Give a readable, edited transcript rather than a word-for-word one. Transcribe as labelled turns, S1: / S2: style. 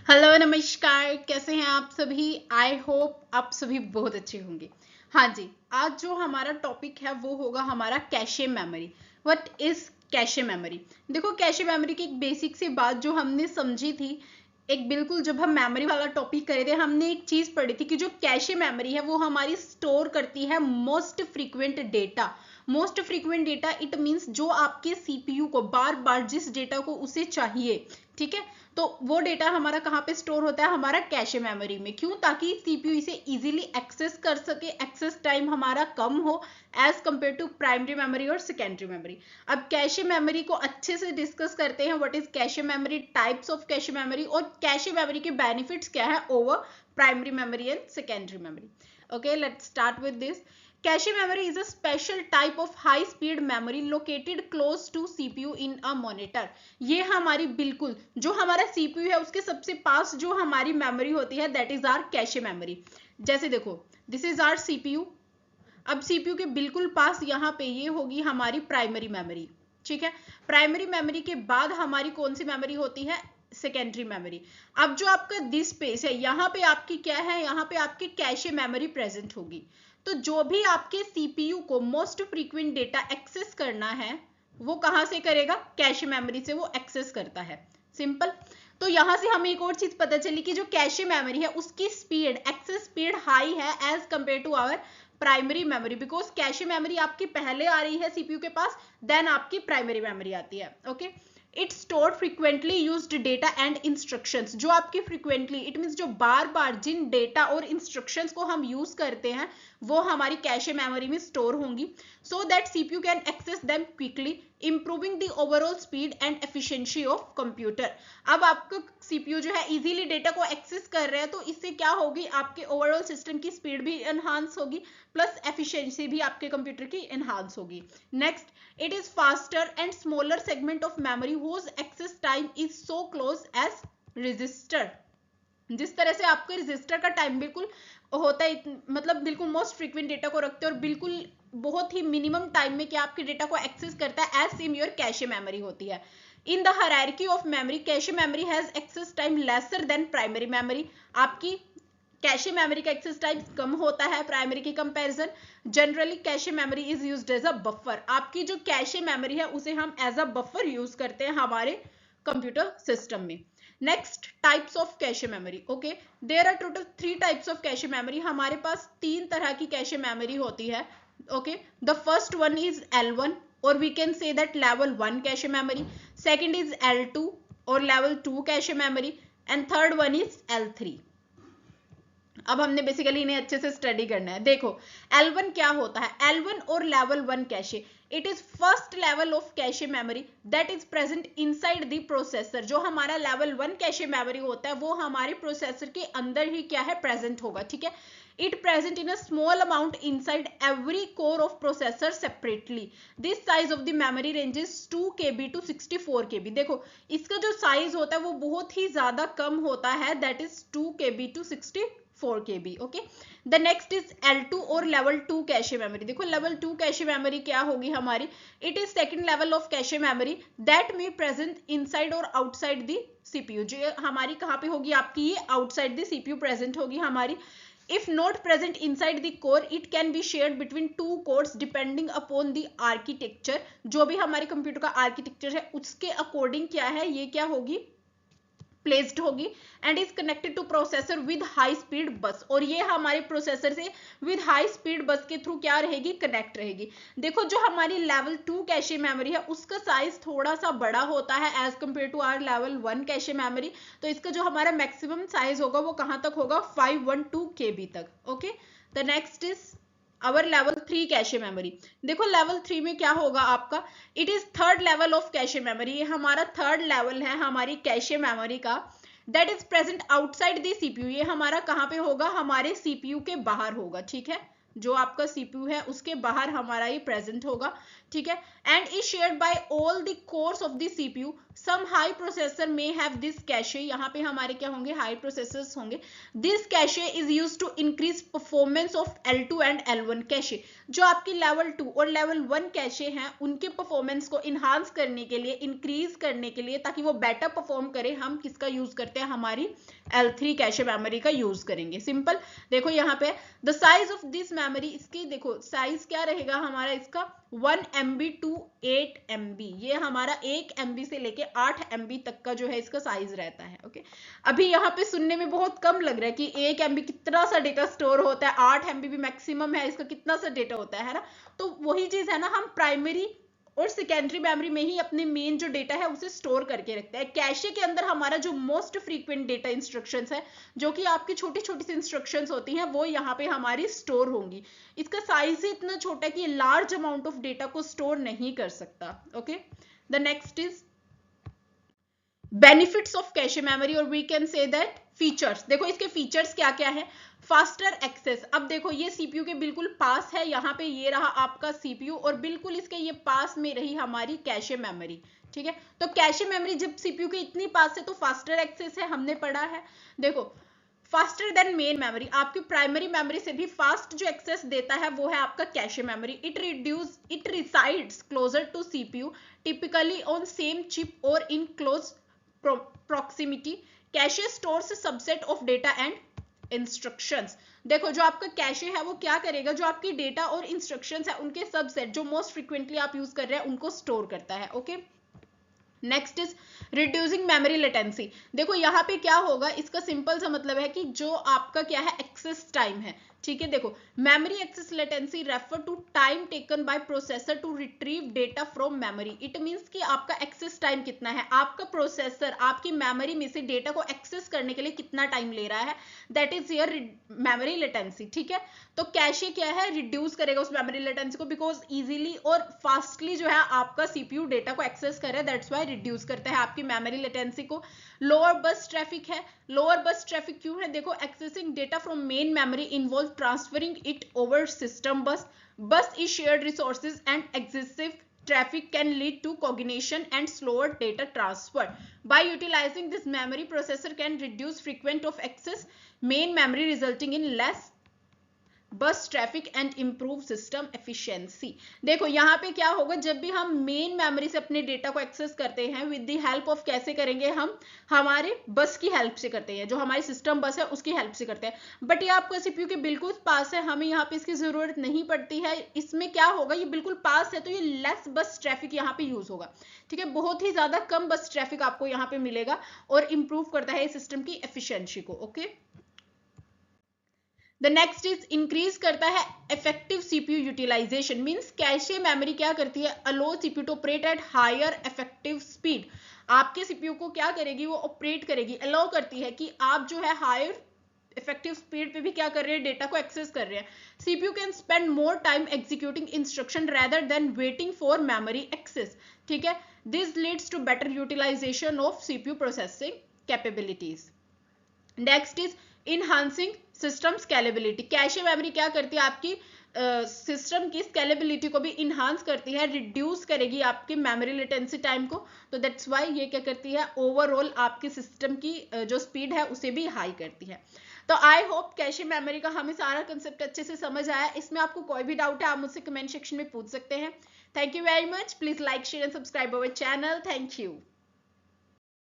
S1: Hello नमस्कार, कैसे हैं आप सभी। आई होप आप सभी बहुत अच्छे होंगे। हाँ जी, आज जो हमारा टॉपिक है वो होगा हमारा cache memory. What is cache memory. देखो, कैशे मेमोरी की एक बेसिक सी बात जो हमने समझी थी, एक बिल्कुल जब हम मेमोरी वाला टॉपिक करे थे, हमने एक चीज पढ़ी थी कि जो कैशे मेमोरी है वो हमारी स्टोर करती है most frequent data. Most frequent data it means जो आपके सीपीयू को बार बार जिस डेटा को उसे चाहिए, ठीक है, तो वो डेटा हमारा कहाँ पे स्टोर होता है, हमारा कैशे मेमोरी में। क्यों? ताकि सीपीयू इसे इजीली एक्सेस कर सके, एक्सेस टाइम हमारा कम हो as compare to primary memory और सेकेंडरी मेमोरी। अब कैशे मेमोरी को अच्छे से डिस्कस करते हैं। What is cache memory, types of cache memory और कैशे मेमोरी के बेनिफिट्स क्या है over primary memory and secondary memory. Okay, let's start with this. Cache memory is a special type of high speed memory located close to CPU in a monitor। ये हमारी बिल्कुल जो हमारा CPU है उसके सबसे पास जो हमारी मेमोरी होती है that is our cache memory. जैसे देखो, दिस इज आवर CPU। अब CPU के बिल्कुल पास यहाँ पे ये होगी हमारी प्राइमरी मेमोरी, ठीक है। प्राइमरी मेमोरी के बाद हमारी कौन सी मेमोरी होती है, सेकेंडरी मेमोरी। अब जो आपका दिस स्पेस है यहाँ पे आपकी क्या है, यहाँ पे आपकी कैशे मेमोरी प्रेजेंट होगी। तो जो भी आपके सीपीयू को मोस्ट फ्रीक्वेंट डेटा एक्सेस करना है वो कहां से करेगा, कैशे मेमोरी से वो एक्सेस करता है। सिंपल। तो यहां से हमें एक और चीज पता चली कि जो कैशे मेमोरी है उसकी स्पीड, एक्सेस स्पीड हाई है as compare to our primary memory, because cache memory आपकी पहले आ रही है सीपीयू के पास, देन आपकी प्राइमरी मेमोरी आती है। Okay, it store frequently used data and instructions. जो आपकी फ्रीक्वेंटली इट मींस जो बार बार जिन डेटा और इंस्ट्रक्शंस को हम यूज करते हैं वो हमारी कैशे मेमोरी में स्टोर होंगी, so that CPU can access them quickly, improving the overall speed and efficiency of computer. अब आपका सीपीयू जो है इजीली डेटा को एक्सेस कर रहे हैं, तो इससे क्या होगी, आपके ओवरऑल सिस्टम की स्पीड भी एनहांस होगी, प्लस एफिशिएंसी भी आपके कंप्यूटर की एनहांस होगी। Next, it is faster and smaller segment of memory whose access time is so close as register। जिस तरह से आपके रजिस्टर का टाइम बिल्कुल होता है, मतलब बिल्कुल मोस्ट फ्रीक्वेंट डेटा को रखते हैं और बिल्कुल बहुत ही मिनिमम टाइम में क्या आपके डेटा को एक्सेस करता है, as same your cache memory होती है। In the hierarchy of memory, cache memory has access time lesser than primary memory. आपकी कैशे मेमोरी का एक्सेस टाइम कम होता है प्राइमरी की comparison. Generally cache memory is used as a buffer. आपकी जो कैशे मेमोरी है उसे हम एज अ बफर यूज करते हैं हमारे कंप्यूटर सिस्टम में। Next, types of cache memory. Okay, there are total 3 types of cache memory. हमारे पास 3 तरह की कैशे मेमोरी होती है। Okay, the first one is L1 और we can say that level 1 cache memory. Second is L2 और level 2 cache memory and third one is L3। अब हमने बेसिकली इन्हें अच्छे से स्टडी करना है। देखो, L1 क्या होता है, L1 और level 1 cache, it is first level of cache memory that is present inside the processor. जो हमारा लेवल 1 कैशे मेमोरी होता है वो हमारे प्रोसेसर के अंदर ही क्या है, प्रेजेंट होगा, ठीक है। It present in a small amount inside every core of processor separately. This size of the memory ranges 2 KB to 64 KB। देखो, इसका जो साइज होता है वो बहुत ही ज्यादा कम होता है, that is 2 KB to 64 KB। Okay, the next is L2 और लेवल 2 कैशे मेमोरी। देखो, लेवल 2 कैशे मेमोरी क्या होगी हमारी, it is second level of cache memory that may present inside और आउटसाइड द सीपीयू। जो हमारी कहाँ पे होगी, आपकी ये आउटसाइड द सीपीयू प्रेजेंट होगी हमारी। If not present inside the core, it can be shared between 2 cores depending upon the architecture। जो भी हमारे कंप्यूटर का आर्किटेक्चर है उसके अकॉर्डिंग क्या है, ये क्या होगी, प्लेस्ड होगी and is connected two processor with high speed बस। और ये हमारे प्रोसेसर से विद हाई स्पीड बस के थ्रू क्या रहेगी, कनेक्ट रहेगी। देखो, जो हमारी लेवल 2 कैशे मेमोरी है उसका साइज थोड़ा सा बड़ा होता है as compare to our level 1 cache memory. तो इसका जो हमारा मैक्सिमम साइज होगा वो कहां तक होगा, 512 KB तक। Okay, the next is our level 3 cache memory. देखो, लेवल 3 में क्या होगा आपका, it is third level of cache memory. ये हमारा थर्ड लेवल है हमारी कैशे मेमोरी का, that is present outside the CPU. ये हमारा कहाँ पे होगा, हमारे सीपीयू के बाहर होगा, ठीक है। जो आपका सीपीयू है उसके बाहर हमारा ये प्रेजेंट होगा, ठीक है। And is shared by all the cores of the CPU. Some high processor में हैव दिस कैशे, यहाँ पे हमारे क्या होंगे, हाई प्रोसेसर्स होंगे। This cache is used to increase performance of L2 and L1 cache. जो आपकी लेवल 2 और लेवल 1 कैशे हैं उनके परफॉर्मेंस को इनहांस करने के लिए, इंक्रीज करने के लिए, ताकि वो बेटर परफॉर्म करे, हम किसका यूज करते हैं, हमारी L3 कैशे मेमोरी का यूज करेंगे। सिंपल। देखो यहाँ पे the size of this memory, इसकी देखो साइज क्या रहेगा हमारा, इसका 1 MB टू 8 MB, ये हमारा 1 MB से लेके 8 MB तक का जो है इसका साइज रहता है। ओके, अभी यहाँ पे सुनने में बहुत कम लग रहा है कि 1 MB कितना सा डेटा स्टोर होता है, 8 MB भी मैक्सिमम है, इसका कितना सा डेटा होता है ना। तो वही चीज है ना, हम प्राइमरी और सेकेंडरी मेमोरी में ही अपने मेन जो डेटा है उसे स्टोर करके रखते हैं। कैशे के अंदर हमारा जो मोस्ट फ्रीक्वेंट डेटा इंस्ट्रक्शंस है, जो कि आपकी छोटी छोटी सी इंस्ट्रक्शंस होती हैं, वो यहाँ पे हमारी स्टोर होंगी। इसका साइज ही इतना छोटा है कि लार्ज अमाउंट ऑफ डेटा को स्टोर नहीं कर सकता। Okay, the next is benefits of cache memory, और we can say that features. देखो इसके फीचर्स क्या क्या है। फास्टर एक्सेस, अब देखो ये सीपीयू के बिल्कुल पास है, यहाँ पे ये रहा आपका सीपीयू और बिल्कुल इसके ये पास में रही हमारी कैशे मेमोरी, ठीक है। तो कैशे मेमोरी जब सीपीयू के इतनी पास है तो फास्टर एक्सेस है, हमने पढ़ा है। देखो फास्टर देन मेन मेमोरी, आपकी प्राइमरी मेमोरी से भी फास्ट जो एक्सेस देता है वो है आपका cache memory. It resides closer to CPU, typically on same chip और in close proximity. Cache stores subset of data and instructions. देखो जो आपका कैशे है वो क्या करेगा, जो आपकी डेटा और इंस्ट्रक्शंस है उनके सबसेट जो मोस्ट फ्रीक्वेंटली आप यूज कर रहे हैं उनको स्टोर करता है। Okay, next is reducing memory latency. देखो यहाँ पे क्या होगा, इसका सिंपल सा मतलब है कि जो आपका क्या है, एक्सेस टाइम है, ठीक है। देखो memory access latency refer to time taken by processor to retrieve data from memory. It means कि आपका एक्सेस टाइम कितना है, आपका प्रोसेसर आपकी मेमोरी में से डेटा को एक्सेस करने के लिए कितना टाइम ले रहा है, that is your memory latency, ठीक है। तो कैशे क्या है, रिड्यूस करेगा उस मेमोरी लेटेंसी को, बिकॉज इजीली और फास्टली जो है आपका सीपीयू डेटा को एक्सेस कर रहा है, दैट्स वाई रिड्यूस करता है आपकी मेमोरी लेटेंसी को। लोअर बस ट्रैफिक है, लोअर बस ट्रैफिक क्यों है, देखो accessing data from main memory involve transferring it over system bus. Bus is shared resources and excessive traffic can lead to congestion and slower data transfer. By utilizing this memory, processor can reduce frequency of access main memory, resulting in less बस traffic and improve system efficiency. देखो यहाँ पे क्या होगा, जब भी हम main memory से अपने डेटा को एक्सेस करते हैं विद द हेल्प ऑफ, कैसे करेंगे हम, हमारे बस की हेल्प से करते हैं, जो हमारी सिस्टम बस है उसकी हेल्प से करते हैं। बट ये आपका सीपीयू के बिल्कुल पास है, हमें यहाँ पे इसकी जरूरत नहीं पड़ती है। इसमें क्या होगा, ये बिल्कुल पास है तो ये लेस बस ट्रैफिक यहाँ पे यूज होगा, ठीक है। बहुत ही ज्यादा कम बस ट्रैफिक आपको यहाँ पे मिलेगा और इंप्रूव करता है सिस्टम की एफिशिएंसी को। Okay, the next is increase करता है effective CPU utilisation. Means cache memory क्या करती है, allow CPU to operate at higher effective speed. आपके सीपीयू को क्या करेगी, वो ऑपरेट करेगी, अलो करती है कि आप जो है हायर इफेक्टिव स्पीड पे भी क्या कर रहे हैं, डेटा को एक्सेस कर रहे हैं। CPU can spend more time executing instruction rather than waiting for memory access, ठीक है। This leads to better utilisation of CPU processing capabilities. Next is enhancing system scalability. Cache memory क्या करती है, आपकी सिस्टम की स्केलेबिलिटी को भी enhance करती है, रिड्यूस करेगी आपकी मेमोरी लेटेंसी टाइम को। तो दैट्स वाई ये क्या करती है, ओवरऑल आपकी सिस्टम की जो स्पीड है उसे भी हाई करती है। तो आई होप कैशे मेमोरी का हमें सारा कंसेप्ट अच्छे से समझ आया। इसमें आपको कोई भी डाउट है आप मुझसे कमेंट सेक्शन में पूछ सकते हैं। Thank you very much. Please like share and subscribe our channel. Thank you.